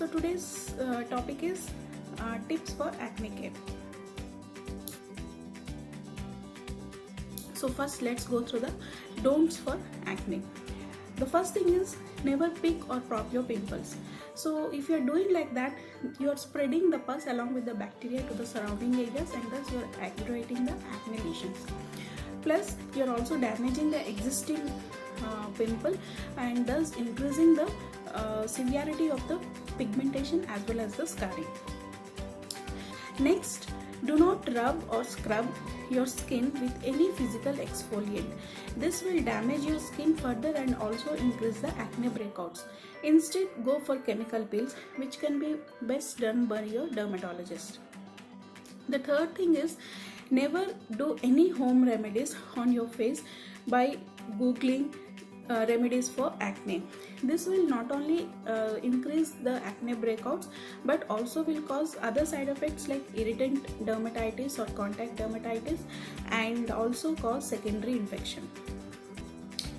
So today's topic is tips for acne care. So first let's go through the don'ts for acne. The first thing is never pick or prop your pimples. So if you're doing like that, you're spreading the pus along with the bacteria to the surrounding areas, and thus you're aggravating the acne lesions. Plus you're also damaging the existing pimple and thus increasing the severity of the pigmentation as well as the scarring. Next, do not rub or scrub your skin with any physical exfoliant. This will damage your skin further and also increase the acne breakouts. Instead, go for chemical peels, which can be best done by your dermatologist. The third thing is never do any home remedies on your face by googling remedies for acne. This will not only increase the acne breakouts but also will cause other side effects like irritant dermatitis or contact dermatitis, and also cause secondary infection.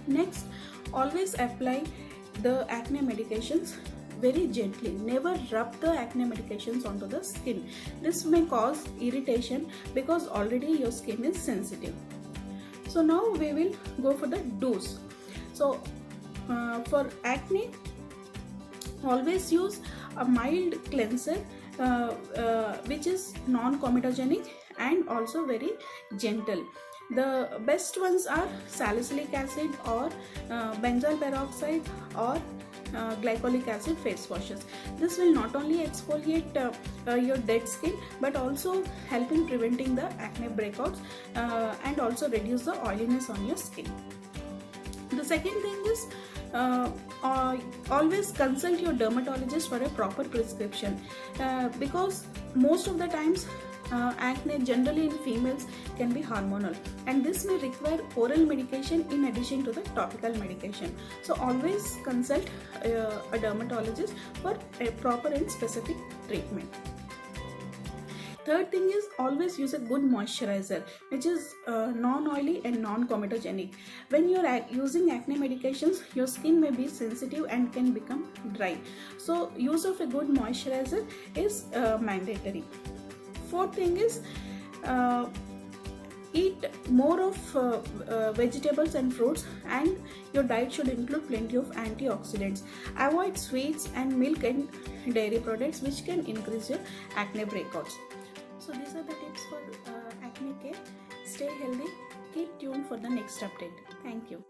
Next, always apply the acne medications very gently. Never rub the acne medications onto the skin. This may cause irritation because already your skin is sensitive. So now we will go for the do's. So for acne, always use a mild cleanser which is non-comedogenic and also very gentle. The best ones are salicylic acid or benzoyl peroxide or glycolic acid face washes. This will not only exfoliate your dead skin but also help in preventing the acne breakouts and also reduce the oiliness on your skin. The second thing is always consult your dermatologist for a proper prescription because most of the times acne generally in females can be hormonal, and this may require oral medication in addition to the topical medication. So always consult a dermatologist for a proper and specific treatment. Third thing is always use a good moisturizer which is non-oily and non-comedogenic. When you are using acne medications, your skin may be sensitive and can become dry. So use of a good moisturizer is mandatory. Fourth thing is eat more of vegetables and fruits, and your diet should include plenty of antioxidants. Avoid sweets and milk and dairy products which can increase your acne breakouts. So these are the tips for acne care. Stay healthy. Keep tuned for the next update. Thank you.